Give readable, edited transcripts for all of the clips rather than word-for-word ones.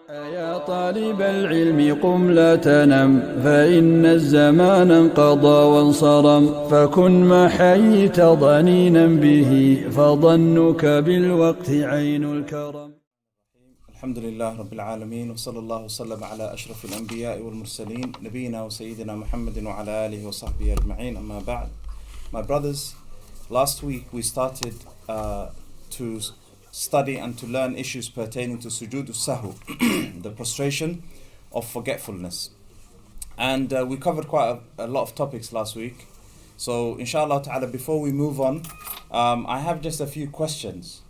يا طالب العلم قم لا تنم فإن الزمان انقضى وانصرم فكن ما حييت ضنينا به فظنك بالوقت عين الكرم. الحمد لله رب العالمين وصلى الله وسلم على أشرف الأنبياء والمرسلين نبينا وسيدنا محمد وعلى آله وصحبه أجمعين أما بعد. My brothers, last week we started to study and to learn issues pertaining to Sujood As-Sunnah, the prostration of forgetfulness. And we covered quite a lot of topics last week. So inshallah ta'ala, before we move on, I have just a few questions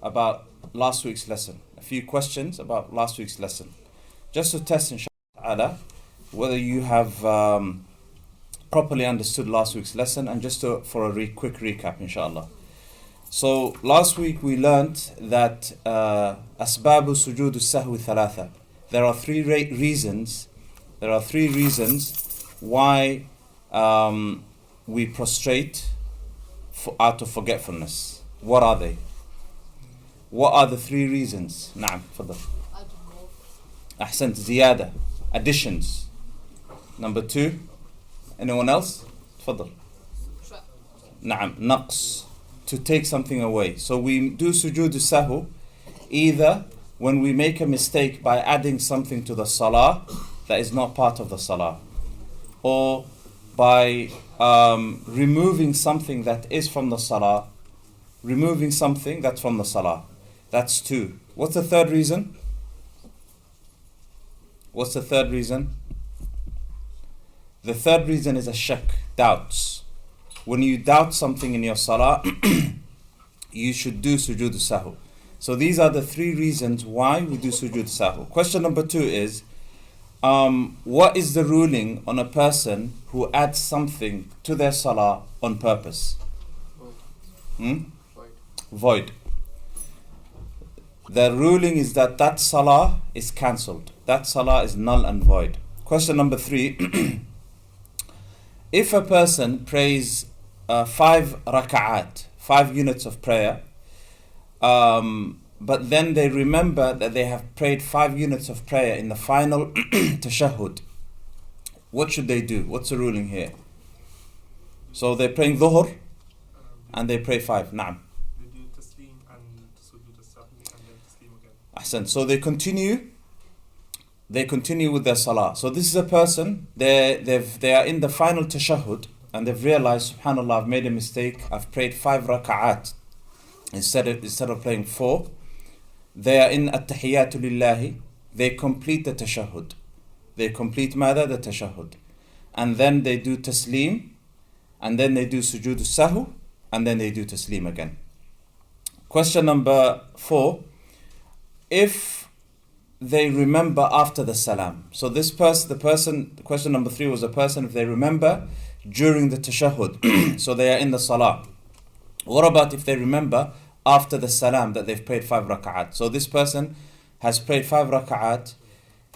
about last week's lesson. Just to test inshallah ta'ala whether you have properly understood last week's lesson, and just for a quick recap inshallah. So last week we learned that Asbabu Sujood As-Sahwi Athalaatha. There are three reasons why we prostrate out of forgetfulness. What are they? What are the three reasons? Naam, fadal. Ahsant, ziyada, additions. Number two, anyone else? Fadal. Naam, naqs, to take something away. So we do sujood as-sahw either when we make a mistake by adding something to the salah that is not part of the salah, or by removing something that is from the salah, removing something that's from the salah. That's two. What's the third reason? The third reason is a shak, doubts. When you doubt something in your salah, you should do sujood as-sahw. So these are the three reasons why we do sujood as-sahw. Question number two is, what is the ruling on a person who adds something to their salah on purpose? Void. The ruling is that salah is cancelled. That salah is null and void. Question number three. If a person prays 5 raka'at, 5 units of prayer, but then they remember that they have prayed 5 units of prayer in the final tashahhud, what should they do? What's the ruling here? So they're praying dhuhr and they pray 5. Naam. They do taslim and sujood as-sahwi and then taslim again. Ahsan. So they continue with their salah. So this is a person, they are in the final tashahhud and they've realized, subhanallah, I've made a mistake. I've prayed 5 raka'at instead of praying 4. They are in at-tahiyyatu lillahi. They complete the tashahhud. They complete the tashahhud. And then they do taslim, and then they do sujood as-sahw, and then they do taslim again. Question number 4. If they remember after the salam. So question number 3 was a person if they remember during the tashahhud. So they are in the salah. What about if they remember after the salam that they've prayed 5 raka'at? So this person has prayed 5 raka'at,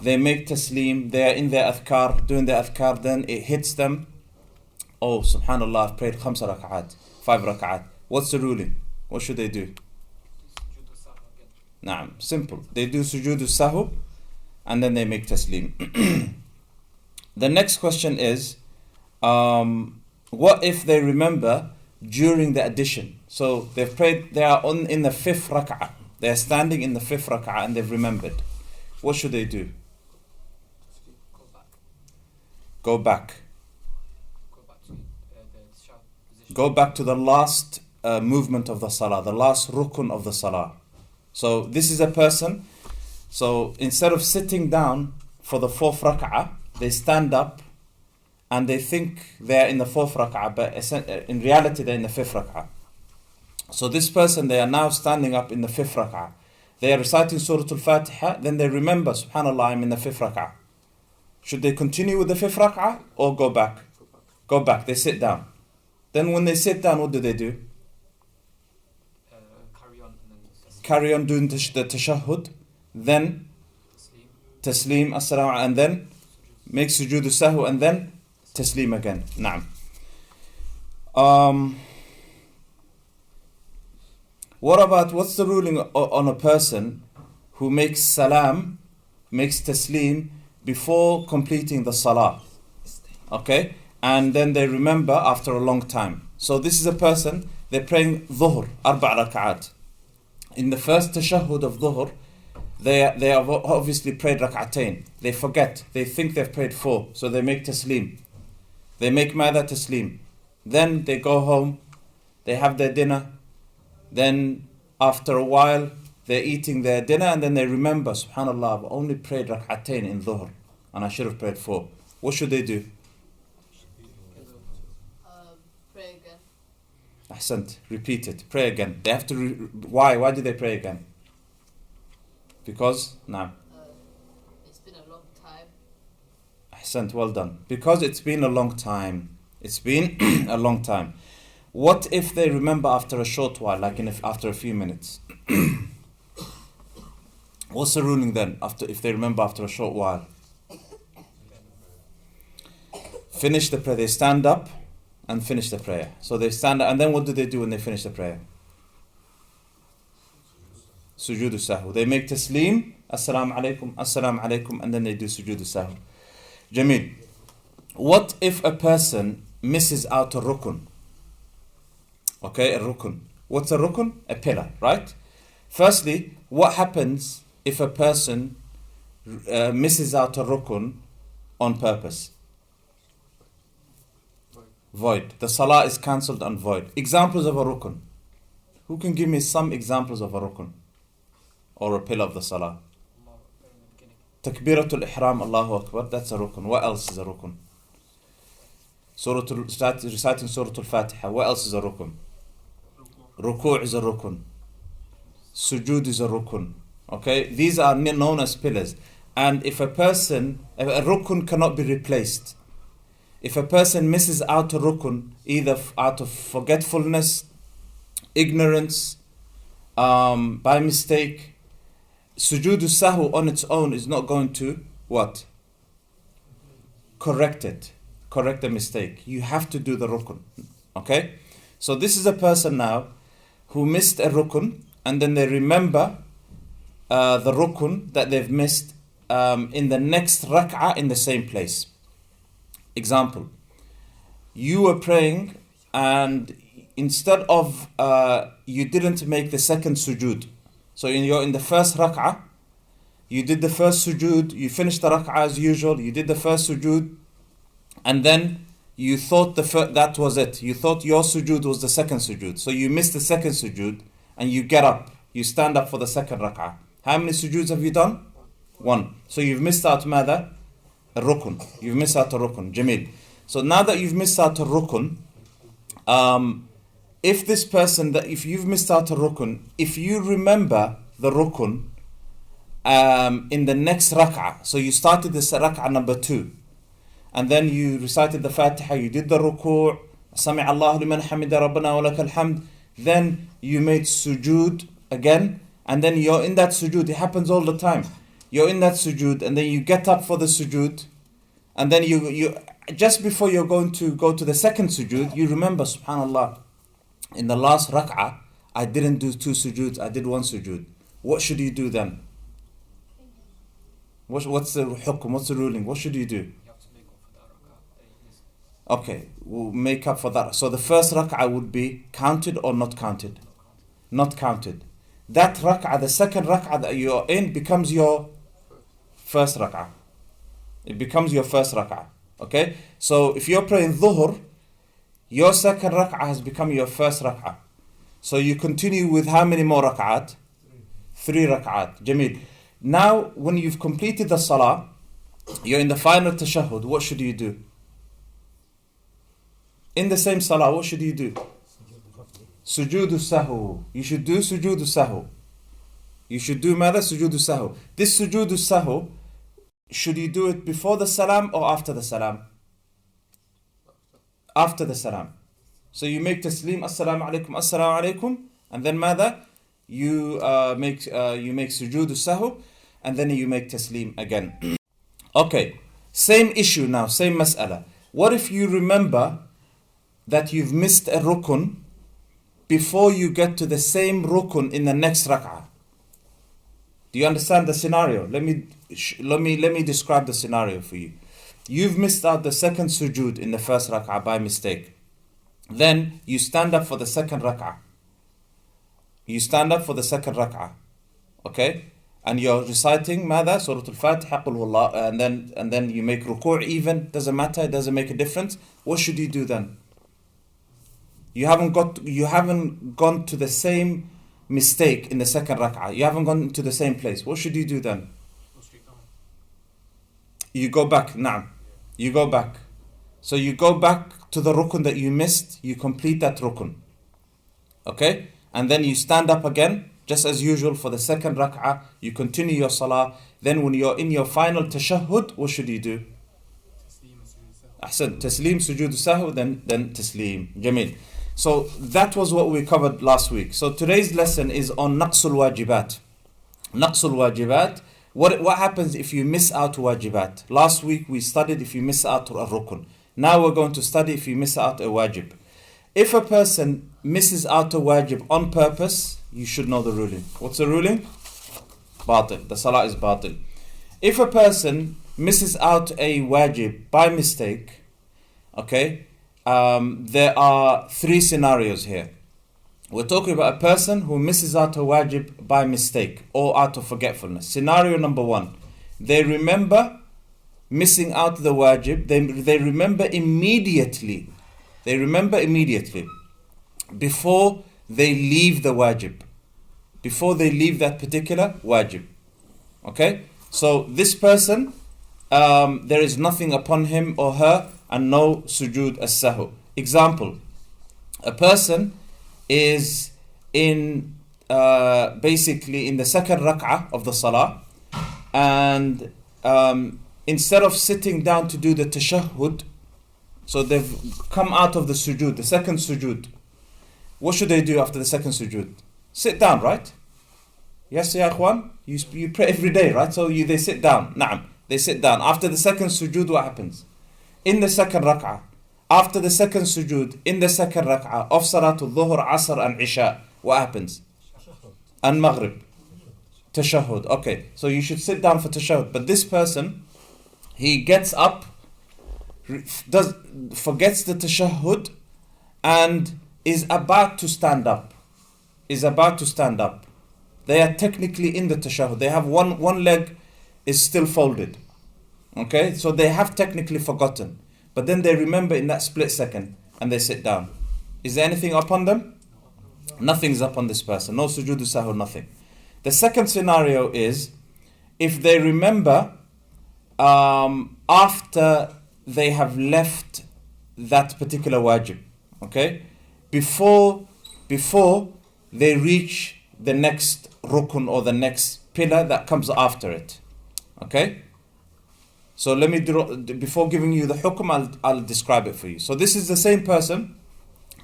they make taslim, they are in their adhkar, doing their adhkar, then it hits them. Oh, subhanallah, I've prayed 5 raka'at. What's the ruling? What should they do? Naam, simple. They do sujood as-sahw and then they make taslim. The next question is, what if they remember during the addition? So they've prayed, they are in the 5th rak'ah. They are standing in the 5th rak'ah and they've remembered. What should they do? Go back to the last movement of the salah, the last rukun of the salah. So this is a person, so instead of sitting down for the 4th rak'ah, they stand up and they think they're in the 4th rak'ah, but in reality they're in the 5th rak'ah. So this person, they are now standing up in the 5th rak'ah. They are reciting Surah Al-Fatiha, then they remember, subhanallah, I'm in the 5th rak'ah. Should they continue with the 5th rak'ah or go back? Go back, they sit down. Then when they sit down, what do? Carry on doing the tashahhud, then taslim, as-salam, and then make sujood as-sahw, and then taslim again. Naam. What's the ruling on a person who makes salam makes taslim before completing the salah. Okay? And then they remember after a long time. So this is a person, they're praying dhuhr, 4 rak'at. In the first tashahhud of dhuhr, they have obviously prayed rak'atain. They forget. They think they've prayed 4. So they make taslim. They make mada taslim. Then they go home. They have their dinner. Then after a while, they're eating their dinner and then they remember, subhanallah, I've only prayed rak'atain in dhuhr and I should have prayed 4. What should they do? Pray again. Ahsant, repeat it. Pray again. They have to. Why? Why do they pray again? Because it's been a long time. Ahsant, well done. Because it's been a long time. It's been a long time. What if they remember after a short while, like after a few minutes? What's the ruling then? If they remember after a short while, finish the prayer. They stand up and finish the prayer. So they stand up, and then what do they do when they finish the prayer? Sujood As-Sahw. They make taslim, assalamu alaikum, and then they do Sujood As-Sahw. Jameel. What if a person misses out a rukun? Okay, a rukun. What's a rukun? A pillar, right? Firstly, what happens if a person misses out a rukun on purpose? Void. The salah is cancelled and void. Examples of a rukun. Who can give me some examples of a rukun? Or a pillar of the salah? Takbiratul ihram, Allahu Akbar. That's a rukun. What else is a rukun? Reciting Surah Al-Fatiha. What else is a rukun? Ruku' is a rukun. Sujood is a rukun. Okay? These are known as pillars. And if a rukun cannot be replaced. If a person misses out a rukun, either out of forgetfulness, ignorance, by mistake, Sujood As-Sahw on its own is not going to, what? Correct it. Correct the mistake. You have to do the rukun. Okay? So this is a person now who missed a rukun, and then they remember the rukun that they've missed in the next rak'ah in the same place. Example, you were praying and instead of, you didn't make the second sujood. So you're in the first rak'ah, you did the first sujood, you finished the rak'ah as usual, you did the first sujood, and then you thought that was it. You thought your sujood was the second sujood. So you missed the second sujood and you get up, you stand up for the second rak'ah. How many sujoods have you done? 1. So you've missed out mada? A rukun. You've missed out a rukun. Jameel. So now that you've missed out a rukun, if you've missed out a rukun, if you remember the rukun in the next rak'ah, so you started this rak'ah number 2, and then you recited the Fatiha, you did the ruku', Sami' Allahu liman hamida rabbana wa lakal hamd, then you made sujood again, and then you're in that sujood. It happens all the time. You're in that sujood, and then you get up for the sujood, and then you just before you're going to go to the second sujood, you remember, subhanallah, in the last rak'ah, I didn't do 2 sujoods, I did 1 sujood. What should you do then? What's the hukum? What's the ruling? What should you do? Okay, we'll make up for that. So the first rak'ah would be counted or not counted? Not counted. That rak'ah, the second rak'ah that you're in, becomes your first rak'ah. It becomes your first rak'ah. Okay? So if you're praying dhuhr, your second rak'ah has become your first rak'ah. So you continue with how many more rak'at? 3 rak'at. Jameel. Now, when you've completed the salah, you're in the final tashahhud, what should you do? In the same salah, what should you do? Sujood As-Sahw. You should do Sujood As-Sahw. You should do mada? Sujood As-Sahw. This Sujood As-Sahw, should you do it before the salam or after the salam? After the salam. So you make taslim, assalamu alaikum, and then mada? You make Sujood As-Sahw, and then you make taslim again. Okay, same issue now, same mas'ala. What if you remember that you've missed a rukun before you get to the same rukun in the next rak'ah? Do you understand the scenario? Let me describe the scenario for you. You've missed out the second sujood in the first rak'ah by mistake. Then you stand up for the second rak'ah. Okay? And you're reciting Mada, Surah Al-Fatiha, Qul Huwallah, and then you make ruku' even, doesn't matter, it doesn't make a difference. What should you do then? You haven't gone to the same mistake in the second rak'ah. You haven't gone to the same place. What should you do then? You go back. Na'am. You go back. So you go back to the rukun that you missed. You complete that rukun. Okay? And then you stand up again, just as usual for the second rak'ah. You continue your salah. Then when you're in your final tashahhud, what should you do? Ahsan. Taslim, sujood sahw, then taslim. Jamil. So that was what we covered last week. So today's lesson is on naqsul wajibat. Naqsul wajibat. What happens if you miss out wajibat? Last week we studied if you miss out a rukun. Now we're going to study if you miss out a wajib. If a person misses out a wajib on purpose, you should know the ruling. What's the ruling? Batil. The salah is batil. If a person misses out a wajib by mistake, okay, there are three scenarios here. We're talking about a person who misses out a wajib by mistake or out of forgetfulness. Scenario number one, they remember missing out the wajib. They remember immediately. Before they leave the wajib. Before they leave that particular wajib. Okay? So this person, there is nothing upon him or her and no sujood as-sahw. Example, a person is in basically in the second rak'ah of the salah, and instead of sitting down to do the tashahhud, so they've come out of the sujood, the second sujood. What should they do after the second sujood? Sit down, right? Yes, ya akhwan? You pray every day, right? So they sit down. Na'am, they sit down. After the second sujood, what happens? In the second rak'ah, after the second sujood, in the second rak'ah of Salatul Dhuhr, Asr and Isha, what happens? And Maghrib. Tashahhud. Okay, so you should sit down for tashahhud. But this person, he gets up, forgets the tashahhud, and is about to stand up. They are technically in the tashahhud. They have one leg is still folded. Okay, so they have technically forgotten. But then they remember in that split second and they sit down. Is there anything upon them? Nothing's upon this person. No sujood sahw, nothing. The second scenario is if they remember after they have left that particular wajib. Okay? Before they reach the next rukun or the next pillar that comes after it. Okay? So let me before giving you the hukum, I'll describe it for you. So this is the same person.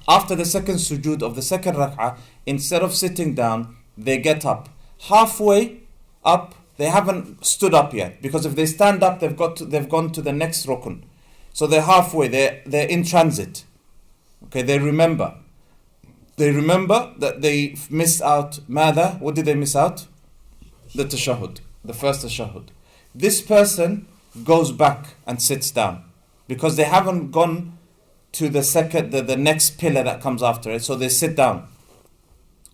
After the second sujood of the second rak'ah, instead of sitting down, they get up. Halfway up, they haven't stood up yet, because if they stand up, they've gone to the next rukun. So they're halfway. They're in transit. Okay, they remember that they missed out. Mada? What did they miss out? The tashahhud, the first tashahhud. This person goes back and sits down because they haven't gone to the next pillar that comes after it, so they sit down.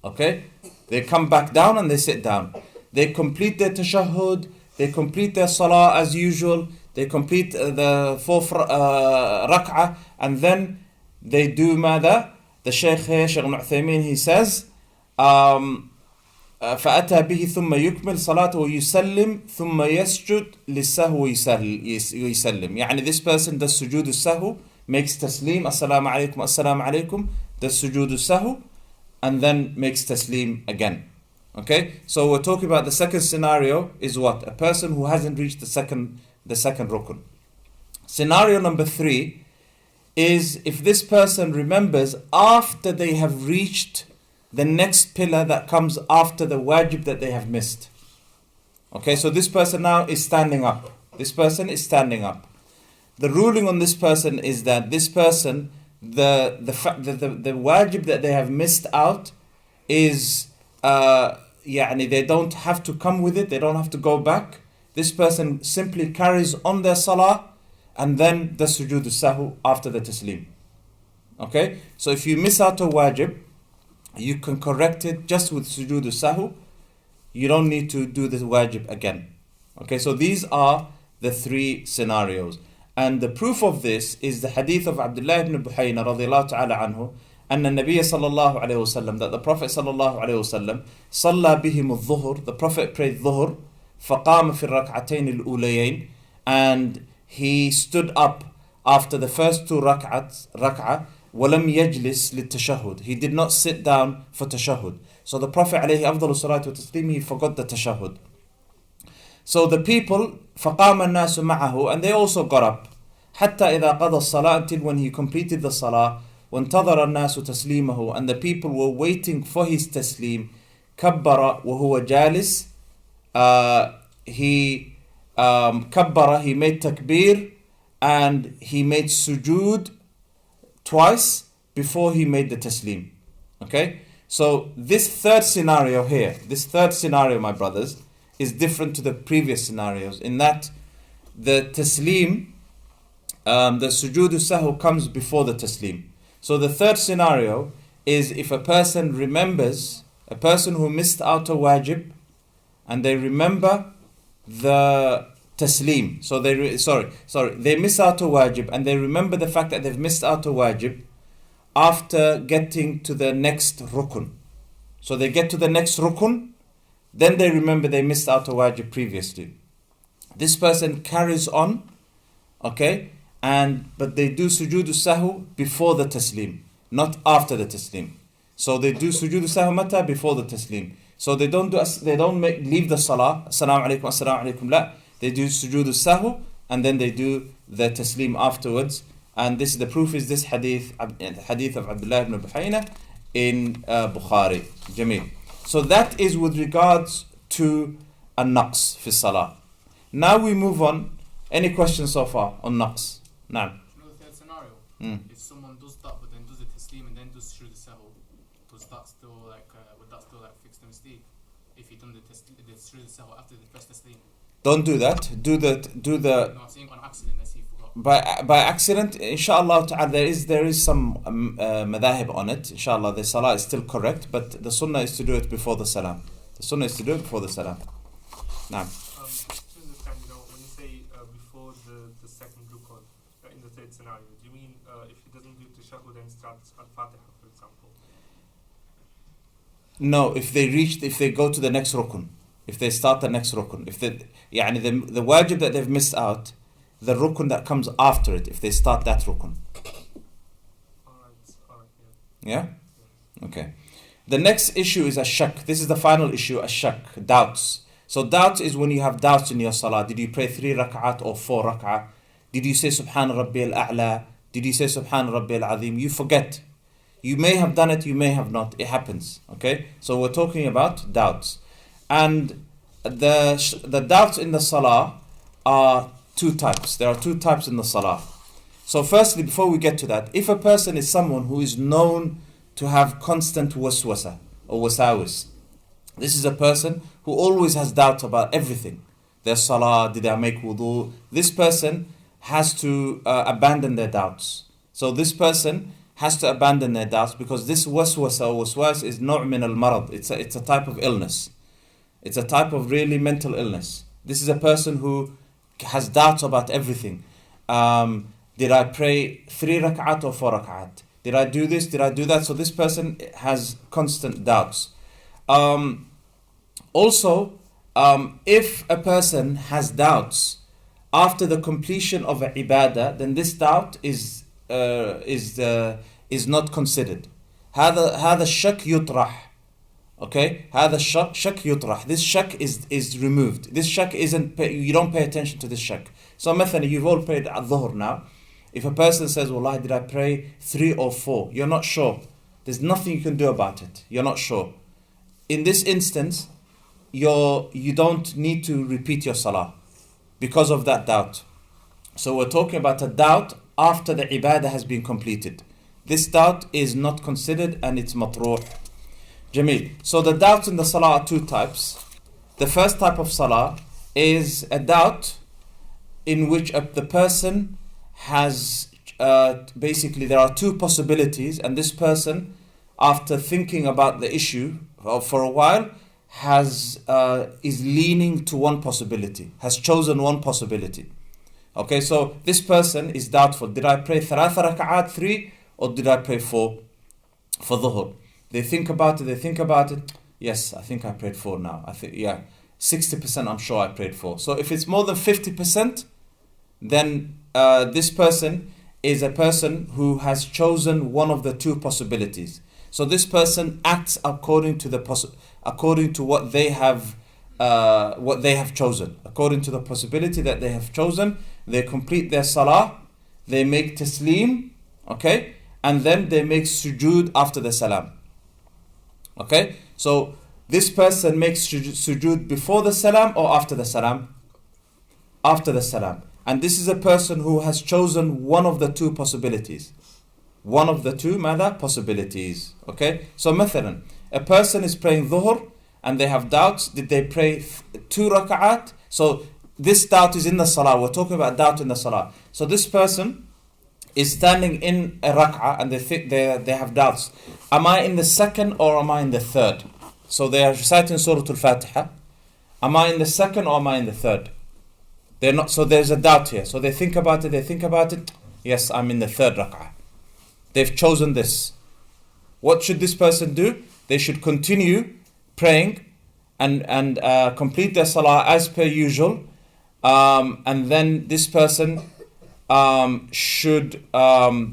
Okay, they come back down and they sit down. They complete their tashahhud, they complete their salah as usual, they complete the fourth rak'ah, and then they do mada. The Shaykh Uthaymin, he says, فأتى به ثم يكمل صلاته ويسلم ثم يسجد للسهو ويسلم. يعني this person does sujood as-sahw, makes taslim, assalamu alaikum, does sujood as-sahw, and then makes taslim again. Okay, so we're talking about the second scenario is what? A person who hasn't reached the second rukun. Scenario number 3 is if this person remembers after they have reached the next pillar that comes after the wajib that they have missed. Okay, so this person now is standing up. The ruling on this person is that this person, the wajib that they have missed out is they don't have to come with it, they don't have to go back. This person simply carries on their salah and then the sujood sahu after the taslim. Okay, so if you miss out a wajib, you can correct it just with sujood sahu. You don't need to do the wajib again. Okay, so these are the three scenarios. And the proof of this is the hadith of Abdullah ibn Buhayna radiyallahu ta'ala anhu, أن النبي صلى الله عليه وسلم, that the Prophet صلى الله عليه وسلم صلى بهم الظهر, the Prophet prayed dhuhr, فقام في الركعتين الأوليين, and he stood up after the first two rak'ah, ولم يجلس للتشهد, he did not sit down for tashahhud. So the Prophet عليه أفضل الصلاة والتسليم, he forgot the tashahhud. So the people, فقام الناس معه, and they also got up, حتى إذا قضى الصلاة, until when he completed the salah, وانتظر الناس تسليمه, and the people were waiting for his taslim, كبر وهو جالس, he كبر, he made takbir, and he made sujood twice before he made the taslim. Okay, so this third scenario here, my brothers, is different to the previous scenarios in that the taslim, the sujood sahu comes before the taslim. So the third scenario is if a person remembers, a person who missed out a wajib, and they remember the taslim. So they miss out a wajib and they remember the fact that they've missed out a wajib after getting to the next rukun. So they get to the next rukun, then they remember they missed out a wajib previously. This person carries on, okay, but they do sujood sahu before the taslim, not after the taslim. So they do sujood sahu mata before the taslim. So they don't leave the salah, assalamu alaikum, la. They do sujood sahu and then they do the taslim afterwards. And this is the proof is this hadith of Abdullah ibn Buhayna in Bukhari. Jameel. So that is with regards to a naqs fi salah. Now we move on. Any questions so far on naqs? No. The third scenario. If someone does that but then does the taslim and then does sujood sahu, would that still fix the mistake? If he done the sujood sahu after the first taslim. Don't do that. Do the. No, I'm saying on accident. Let's say he forgot. By accident, inshallah ta'ala, there is some madahib on it. Inshallah, the salah is still correct, but the sunnah is to do it before the salam. The sunnah is to do it before the salam. Now. When you say before the second rukun in the third scenario, do you mean if he doesn't do tashahhud and starts Al-Fatiha, for example? No, if they go to the next rukun, if they start the next rukun, if the wajib that they've missed out, the rukun that comes after it, if they start that rukun. Alright, yeah. Okay. The next issue is ash-shak. This is the final issue, ash-shak, doubts. So doubts is when you have doubts in your salah. Did you pray 3 rak'at or 4 rak'at? Did you say Subhan Rabbi al-A'la? Did you say Subhan Rabbi al-Azim? You forget. You may have done it, you may have not. It happens. Okay? So we're talking about doubts. And the doubts in the salah are two types. There are two types in the salah. So firstly, before we get to that, if a person is someone who is known to have constant waswasa or wasawis, this is a person who always has doubts about everything. Their salah, did I make wudu? This person has to abandon their doubts. So this person has to abandon their doubts because this waswasa or waswas is naw' min al-marad. It's a type of illness. It's a type of really mental illness. This is a person who has doubts about everything. Did I pray 3 rak'at or 4 rak'at? Did I do this? Did I do that? So this person has constant doubts. Also, if a person has doubts after the completion of an ibadah, then this doubt is not considered. هذا الشك يطرح. Okay, هذا الشك يطرح. This shak is removed. This shak isn't. You don't pay attention to this shak. So, مثلا, you've all prayed al-dhuhr now. If a person says, "Wallahi, did I pray 3 or 4?" You're not sure. There's nothing you can do about it. You're not sure. In this instance, you don't need to repeat your salah because of that doubt. So we're talking about a doubt after the ibadah has been completed. This doubt is not considered and it's matruh. Jameel. So the doubts in the salah are two types. The first type of salah is a doubt in which the person has basically there are two possibilities, and this person, after thinking about the issue for a while, is leaning to one possibility, has chosen one possibility. Okay, so this person is doubtful. Did I pray thalatha raka'at, 3, or did I pray 4 for dhuhr? They think about it. Yes, I think I prayed 4 now. 60% I'm sure I prayed 4. So if it's more than 50%, then this person is a person who has chosen one of the two possibilities. So this person acts according to what they have chosen. According to the possibility that they have chosen, they complete their salah, they make taslim, okay, and then they make sujood after the salam. Okay, so this person makes sujood before the salam or after the salam? After the salam. And this is a person who has chosen one of the two possibilities. One of the two possibilities. Okay, so مثلا, a person is praying dhuhr and they have doubts. Did they pray 2 raka'at? So this doubt is in the salah. We're talking about doubt in the salah. So this person is standing in a rak'ah and they have doubts. Am I in the second or am I in the third? So they are reciting Surah Al-Fatiha. Am I in the second or am I in the third? They're not. So there's a doubt here. So they think about it. Yes, I'm in the third rak'ah. They've chosen this. What should this person do? They should continue praying and complete their salah as per usual. And then this person should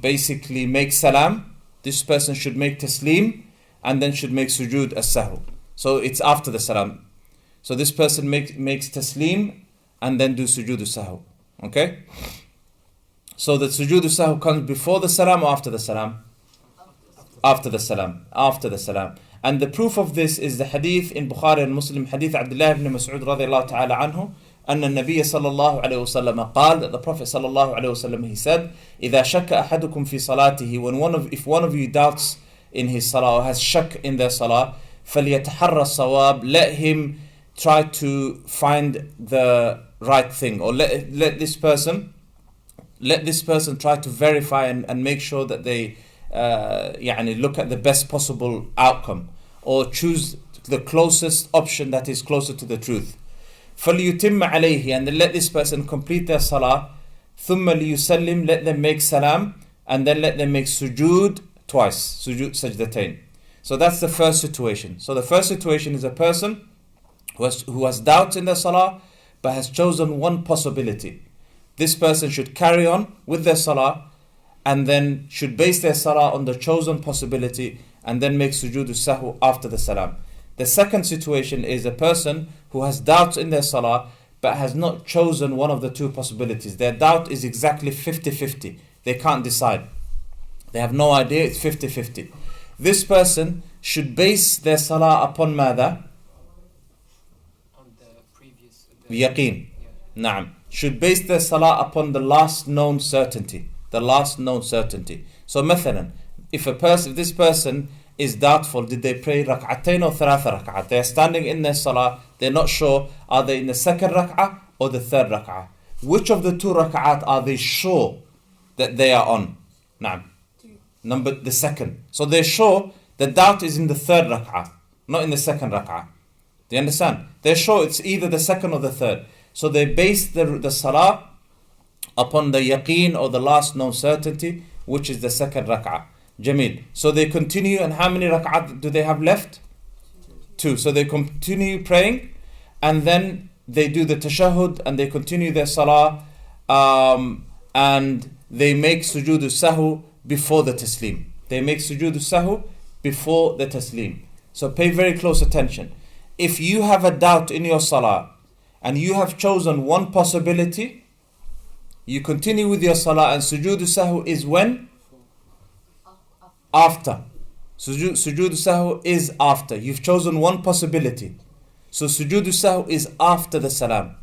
basically make salam. This person should make taslim and then should make sujood as-sahw. So it's after the salam. So this person makes taslim and then do sujood as-sahw. Okay? So the sujood as-sahw comes before the salam or after the salam? After the salam. After the salam. And the proof of this is the hadith in Bukhari and Muslim, hadith Abdullah ibn Mas'ud radiyallahu ta'ala anhu, أن النبي صلى الله عليه وسلم قال, that the Prophet صلى الله عليه وسلم, he said, إذا شك أحدكم في صلاته, if one of you doubts in his salah or has shak in their salah, فليتحرى الصواب, let him try to find the right thing, or let this person try to verify and make sure that they look at the best possible outcome, or choose the closest option that is closer to the truth. فَلْيُتِمَّ عَلَيْهِ, and then let this person complete their salah. ثُمَّ لِيُسَلِّمْ, let them make salam, and then let them make sujood twice, sujood sajdatain. So that's the first situation. So the first situation is a person who has doubts in their salah but has chosen one possibility. This person should carry on with their salah and then should base their salah on the chosen possibility and then make sujood as-sahw after the salam. The second situation is a person who has doubts in their salah but has not chosen one of the two possibilities. Their doubt is exactly 50-50. They can't decide. They have no idea, it's 50-50. This person should base their salah upon mada? On the previous... Yaqeen. Naam. Should base their salah upon the last known certainty. The last known certainty. So mathalan, if this person is doubtful, did they pray rak'atain or thalatha rak'at? They are standing in their salah, they're not sure, are they in the second rak'ah or the third rak'ah? Which of the two rak'at are they sure that they are on? Naam. The second. So they're sure the doubt is in the third rak'ah, not in the second rak'ah. Do you understand? They're sure it's either the second or the third. So they base the salah upon the yaqeen or the last known certainty, which is the second rak'ah. Jameel. So they continue, and how many rak'at do they have left? 2. So they continue praying, and then they do the tashahhud, and they continue their salah, and they make sujood as-sahw before the taslim. They make sujood as-sahw before the taslim. So pay very close attention. If you have a doubt in your salah, and you have chosen one possibility, you continue with your salah, and sujood as-sahw is when? After. Sujood as-sahw is after. You've chosen one possibility. So sujood as-sahw is after the salam.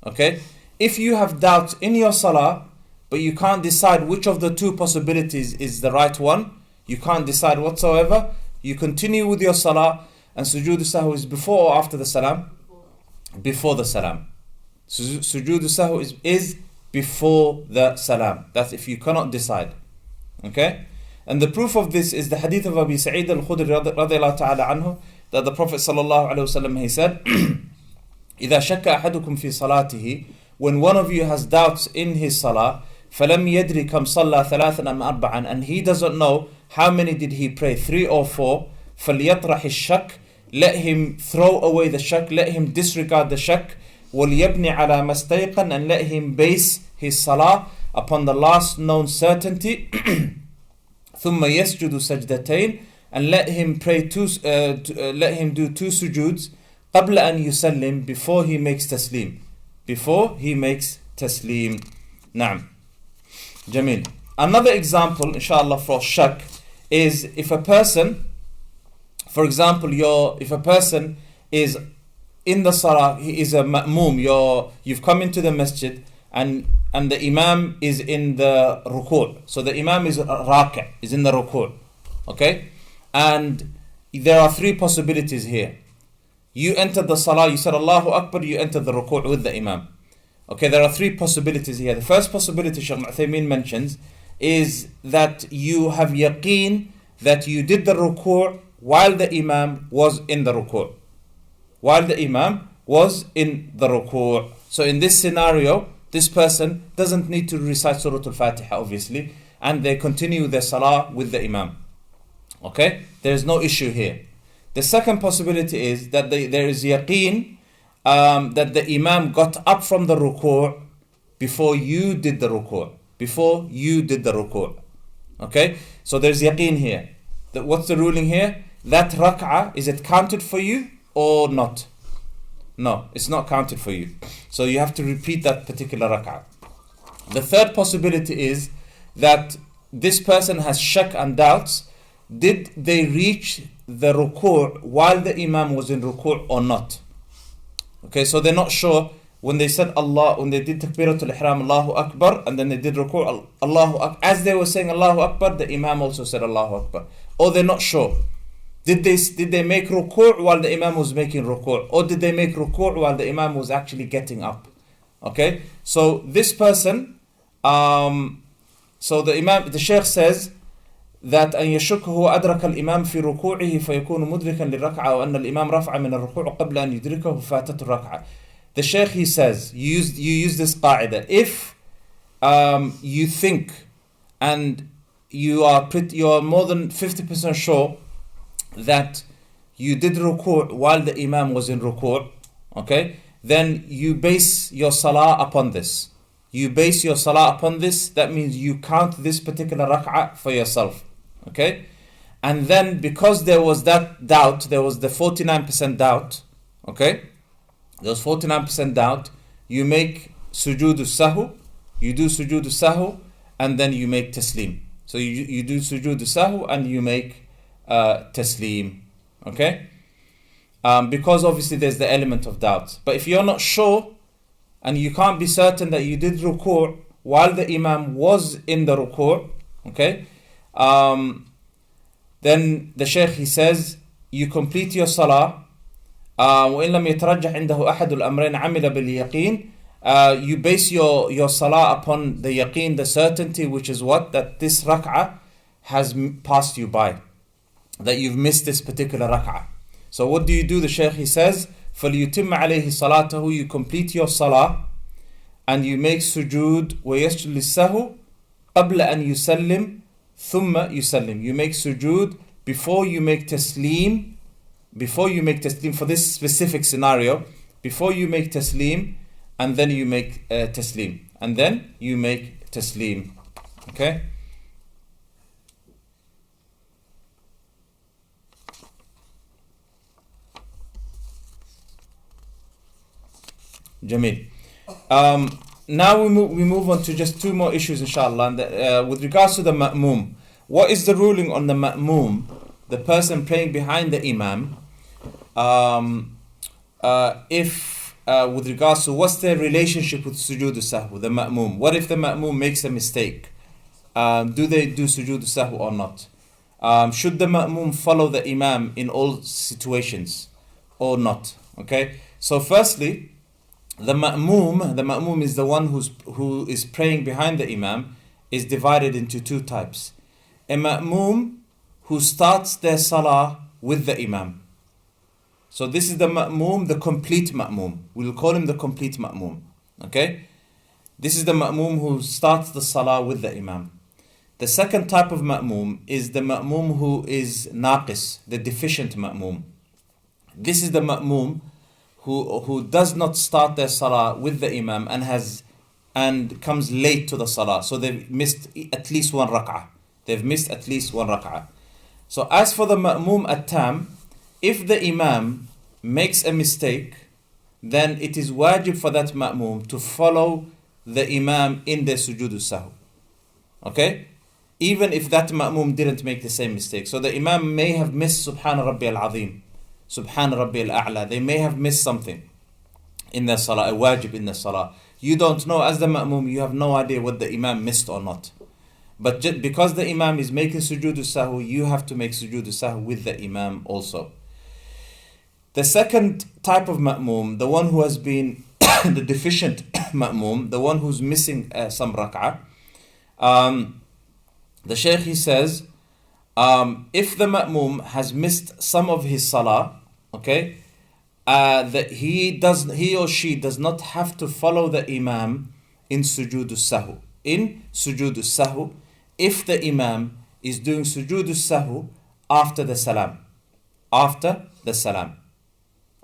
Okay? If you have doubts in your salah, but you can't decide which of the two possibilities is the right one, you can't decide whatsoever, you continue with your salah, And Sujood As-Sahw is before or after the salam? Before the salam. Sujood As-Sahw is before the salam. That's if you cannot decide. Okay? And the proof of this is the hadith of Abi Sa'id Al-Khudri radiyallahu ta'ala anhu, that the Prophet sallallahu alayhi wa sallam, he said, إِذَا شَكَّ أَحَدُكُمْ فِي صَلَاتِهِ, when one of you has doubts in his salah, فَلَمْ يَدْرِ كَمْ صَلَّى ثَلَاثًا أَمْ أَرْبَعًا, and he doesn't know how many did he pray, 3 or 4, فَلْيَطْرَحِ الشَّكْ, let him throw away the shak, let him disregard the shak, وَلْيَبْنِ عَلَى مَسْتَيْقًا, and let him base his salah upon the last known certainty, ثُمَّ يَسْجُدُ سَجْدَتَيْن, and let him pray let him do 2 sujoods, قَبْلَ أَن يُسَلِّمْ, before he makes taslim. Before he makes taslim. Naam. Jamil. Another example, inshallah, for shak is if a person, for example, if a person is in the salah, he is a ma'moom, you've come into the masjid and the imam is in the ruku'. So the imam is raki', is in the ruku'. Okay? And there are 3 possibilities here. You entered the salah, you said Allahu Akbar, you entered the ruku' with the imam. Okay, there are 3 possibilities here. The first possibility Shaykh Uthaymeen mentions is that you have yaqeen that you did the ruku' while the imam was in the ruku'. While the imam was in the ruku'. So in this scenario, this person doesn't need to recite Surah Al-Fatiha, obviously, and they continue their salah with the imam. Okay, there is no issue here. The second possibility is that there is yaqeen that the imam got up from the ruku' before you did the ruku'. Before you did the ruku'. Okay, so there's yaqeen here. What's the ruling here? That rak'ah, is it counted for you or not? No, it's not counted for you. So you have to repeat that particular rak'ah. The third possibility is that this person has shak and doubts. Did they reach the ruku' while the imam was in ruku' or not? Okay, so they're not sure when they said Allah, when they did takbiratul ihram, Allahu Akbar, and then they did ruku', Allahu Akbar. As they were saying Allahu Akbar, the imam also said Allahu Akbar. Or they're not sure. Did they make ruku' while the imam was making ruku'? Or did they make ruku' while the imam was actually getting up? Okay, so this person, so the Shaykh says that أن يشك هو أدرك الإمام في ركوعه فيكون مدركا للركعة وأن الإمام رفع من الركوع قبل أن يدركه فاتته الركعة. The Shaykh, he says, you use this qaida. If you think and you are more than 50% sure that you did ruku' while the imam was in ruku', okay, then you base your salah upon this. You base your salah upon this. That means you count this particular rak'ah for yourself. Okay? And then because there was that doubt, there was the 49% doubt, okay? There was 49% doubt, you make Sujood As-Sahw, you do Sujood As-Sahw, and then you make taslim. So you do Sujood As-Sahw and you make taslim. Okay? Because obviously there's the element of doubt. But if you're not sure and you can't be certain that you did ruku' while the imam was in the ruku', okay? Then the Shaykh, he says, you complete your salah. وإن لم يترجح عنده أحد الأمرين عمل باليقين. You base your salah upon the yaqeen, the certainty, which is what? That this rak'ah has passed you by. That you've missed this particular rak'ah. So what do? The Shaykh, he says, فَلْيُتِمَّ عَلَيْهِ صَلَاتَهُ. You complete your salah and you make sujood وَيَسْجُدُ لِلسَّهُ قَبْلَ أَن يُسَلِّمْ ثُمَّ يُسَلِّمْ. You make sujood before you make taslim. Before you make taslim, for this specific scenario, before you make taslim, and then you make taslim. And then you make taslim. Okay? Jamil. Now we move on to just 2 more issues, inshallah. And with regards to the ma'moom, what is the ruling on the ma'moom, the person praying behind the imam? With regards to what's their relationship with Sujood As-Sahw, the ma'moom? What if the ma'moom makes a mistake? Do they do Sujood As-Sahw or not? Should the ma'moom follow the imam in all situations or not? Okay. So firstly, the ma'moom is the one who is praying behind the imam, is divided into two types. A ma'moom who starts their salah with the imam. So this is the ma'moom, the complete ma'moom. We'll call him the complete ma'moom. Okay? This is the ma'moom who starts the salah with the imam. The second type of ma'moom is the ma'moom who is naqis, the deficient ma'moom. This is the ma'moom who does not start their salah with the imam and comes late to the salah. So they've missed at least one rak'ah. So as for the ma'moom at-tam, if the imam makes a mistake, then it is wajib for that ma'moom to follow the imam in the sujood as-sahw. Okay? Even if that ma'moom didn't make the same mistake. So the imam may have missed Subhana Raby al-Azim, Subhana Raby al-A'la. They may have missed something in their salah, a wajib in their salah. You don't know, as the ma'moom, you have no idea what the imam missed or not. But just because the imam is making sujood as-sahw, you have to make sujood as-sahw with the imam also. The second type of ma'moom, the one who has been the deficient ma'moom, the one who's missing some rak'ah, the Shaykh, he says, if the ma'moom has missed some of his salah, okay, that he or she does not have to follow the imam in sujood as-sahw. In sujood as-sahw, if the imam is doing sujood as-sahw after the salam. After the salam.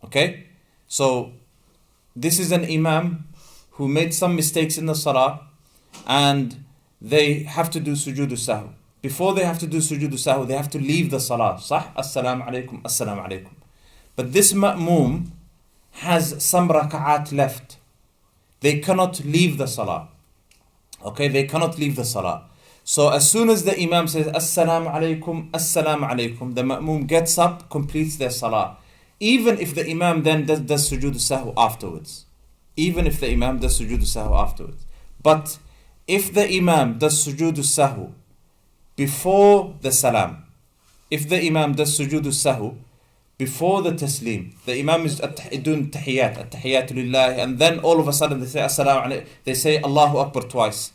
Okay? So, this is an imam who made some mistakes in the salah and they have to do sujood as-sahw. Before they have to do sujood as-sahw, they have to leave the salah. Sah? As-salamu alaykum, as-salamu alaykum. But this ma'moom has some raka'at left. They cannot leave the salah. Okay, they cannot leave the salah. So as soon as the imam says as-salamu alaykum, as-salamu alaykum, the ma'moom gets up, completes their salah. Even if the imam then does sujood as-sahw afterwards. Even if the imam does sujood as-sahw afterwards. But if the imam does sujood as-sahw before the salam, if the imam does sujood as-sahw before the taslim, the imam is doing tahiyyat lillah, and then all of a sudden they say as-salamu alaykum, they say Allahu Akbar twice.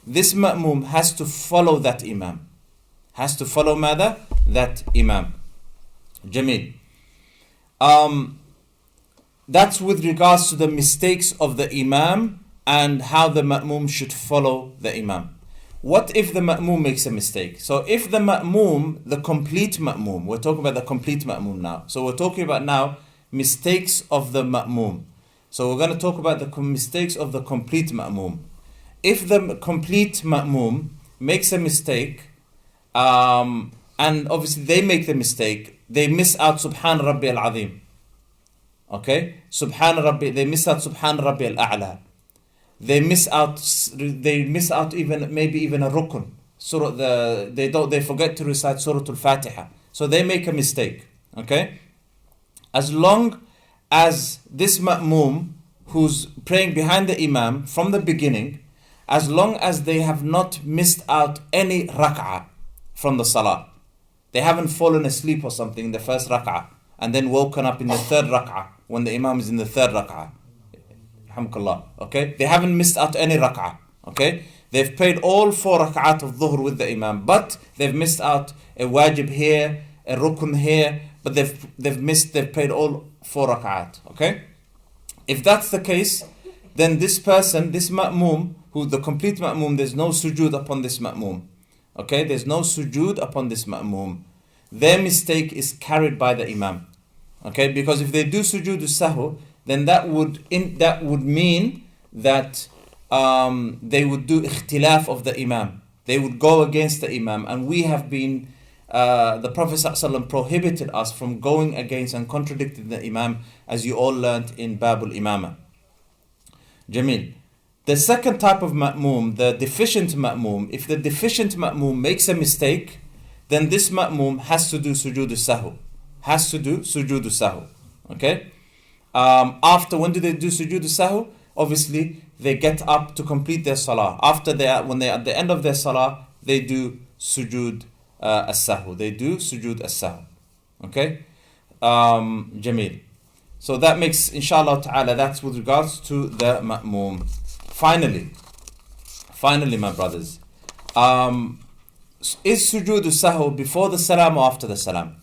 This ma'moom has to follow that imam. Has to follow mada? That imam. Jameel. That's with regards to the mistakes of the imam and how the ma'moom should follow the imam. What if the ma'moom makes a mistake? So if the ma'moom, the complete ma'moom, we're talking about the complete ma'moom now. So we're talking about now mistakes of the ma'moom. So we're going to talk about the mistakes of the complete ma'moom. If the complete ma'moom makes a mistake, and obviously they make the mistake, they miss out Subhan Rabbi al-Azim. Okay? They miss out Subhan Rabbi al-A'la. They miss out even maybe even a rukun. They forget to recite Surah Al-Fatiha. So they make a mistake. Okay? As long as this ma'moom who's praying behind the imam from the beginning, as long as they have not missed out any rak'ah from the salah, they haven't fallen asleep or something in the first rak'ah and then woken up in the third rak'ah when the imam is in the third rak'ah. Okay, they haven't missed out any rak'ah. Okay, they've prayed all 4 rak'at of dhuhr with the imam, but they've missed out a wajib here, a rukun here, but they've prayed all 4 rak'at. Okay, if that's the case, then this person, this ma'moom, who the complete ma'moom, there's no sujood upon this ma'moom. Okay, there's no sujood upon this ma'moom. Their mistake is carried by the imam. Okay, because if they do sujood as-sahw, then that would mean that they would do ikhtilaf of the imam. They would go against the imam, and we have been the Prophet ﷺ prohibited us from going against and contradicting the imam, as you all learnt in Babul Imama. Jameel. The second type of ma'moom, the deficient ma'moom, if the deficient ma'moom makes a mistake, then this ma'moom has to do sujood as-sahw. Has to do sujood as-sahw. Okay? After, when do they do sujood as-sahw? Obviously, they get up to complete their salah. When they're at the end of their salah, they do sujood as-sahw. They do sujood as-sahw. Okay? Jameel. So that makes, inshallah ta'ala, that's with regards to the ma'moom. Finally, my brothers, is sujood as-sahw before the salam or after the salam?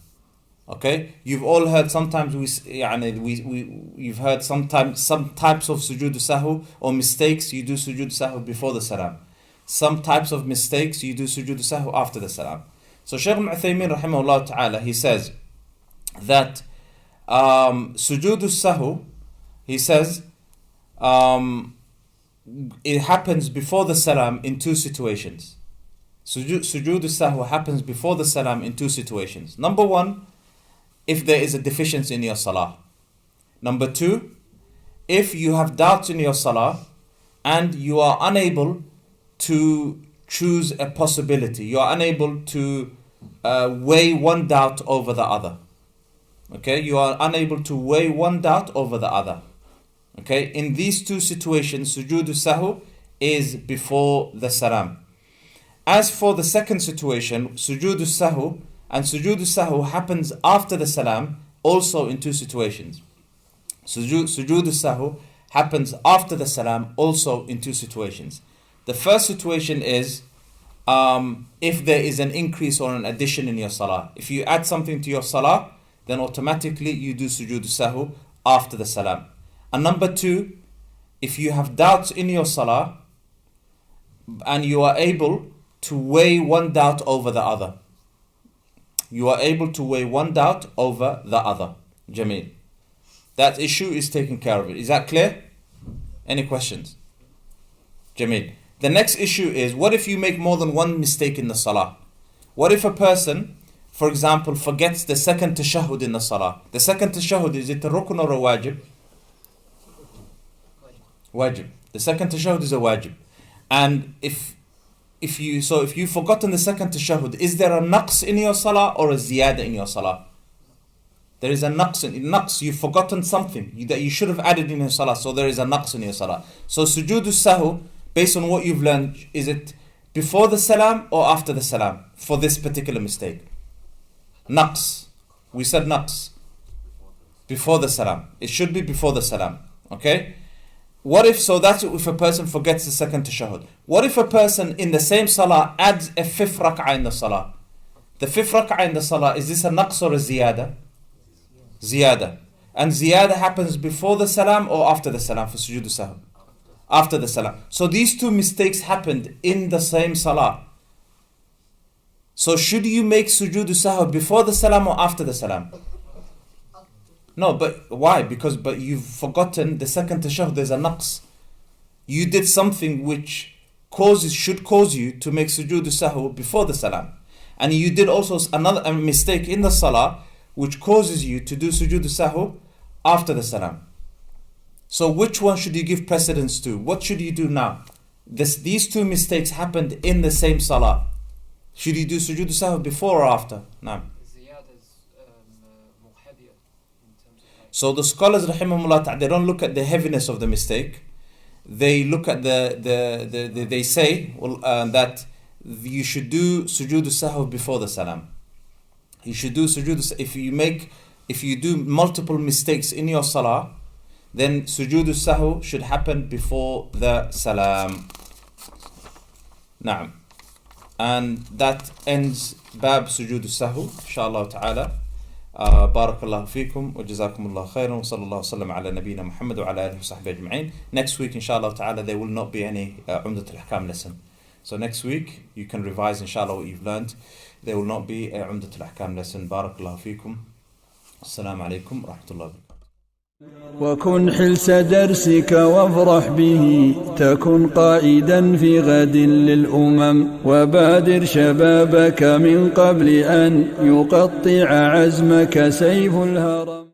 Okay, you've all heard sometimes you've heard sometimes some types of sujood as-sahw or mistakes you do sujood as-sahw before the salam. Some types of mistakes you do sujood as-sahw after the salam. So Shaykh al-Uthaymeen rahimahullah ta'ala, he says that sujood as-sahw, he says it happens before the salam in two situations. Sujood as-sahw happens before the salam in two situations. Number one, if there is a deficiency in your salah. Number two, if you have doubts in your salah and you are unable to choose a possibility, you are unable to weigh one doubt over the other. Okay, you are unable to weigh one doubt over the other. Okay, in these two situations, sujood as-sahw is before the salam. As for the second situation, sujood as-sahw, and sujood as-sahw happens after the salam, also in two situations. Sujood as-sahw happens after the salam, also in two situations. The first situation is if there is an increase or an addition in your salah. If you add something to your salah, then automatically you do sujood as-sahw after the salam. And number two, if you have doubts in your salah and you are able to weigh one doubt over the other. You are able to weigh one doubt over the other. Jameel. That issue is taken care of. Is that clear? Any questions? Jameel. The next issue is, what if you make more than one mistake in the salah? What if a person, for example, forgets the second tashahhud in the salah? The second tashahhud, is it a rukn or a wajib? Wajib. The second tashahhud is a wajib. And if you've forgotten the second tashahhud, is there a naqs in your salah or a ziyada in your salah? There is a naqs. You've forgotten something that you should have added in your salah, so there is a naqs in your salah. So sujood as-sahw, based on what you've learned, is it before the salam or after the salam for this particular mistake? Naqs. We said naqs. Before the salam. It should be before the salam. Okay? What if, so that's if a person forgets the second tashahhud. What if a person in the same salah adds a fifth rak'ah in the salah? The fifth rak'ah in the salah, is this a naqs or a ziyada? Ziyada. And ziyada happens before the salam or after the salam for sujood as-sahw? After the salam. So these two mistakes happened in the same salah. So should you make sujood as-sahw before the salam or after the salam? No, but why? Because you've forgotten the second tashahhud, there's a naqs. You did something which should cause you to make sujood as-sahw before the salam. And you did also another mistake in the salah which causes you to do sujood as-sahw after the salam. So which one should you give precedence to? What should you do now? These two mistakes happened in the same salah. Should you do sujood as-sahw before or after? No. So the scholars, rahimahumullah, they don't look at the heaviness of the mistake. They look at they say that you should do sujood as-sahw before the salam. You should do sujood if you do multiple mistakes in your salah, then sujood as-sahw should happen before the salam. Na'am. And that ends bab sujood as-sahw, inshallah ta'ala. بارك الله فيكم وجزاكم الله خيرا وصلى الله وسلم على نبينا محمد وعلى آله وصحبه أجمعين. Next week, inshallah ta'ala, there will not be any Umdatul Ahkam lesson. So next week, you can revise, inshallah, what you've learned. There will not be a Umdatul Ahkam lesson. بارك الله فيكم. السلام عليكم ورحمة الله وبركاته. وكن حلس درسك وافرح به تكن قائدا في غد للأمم وبادر شبابك من قبل أن يقطع عزمك سيف الهرم.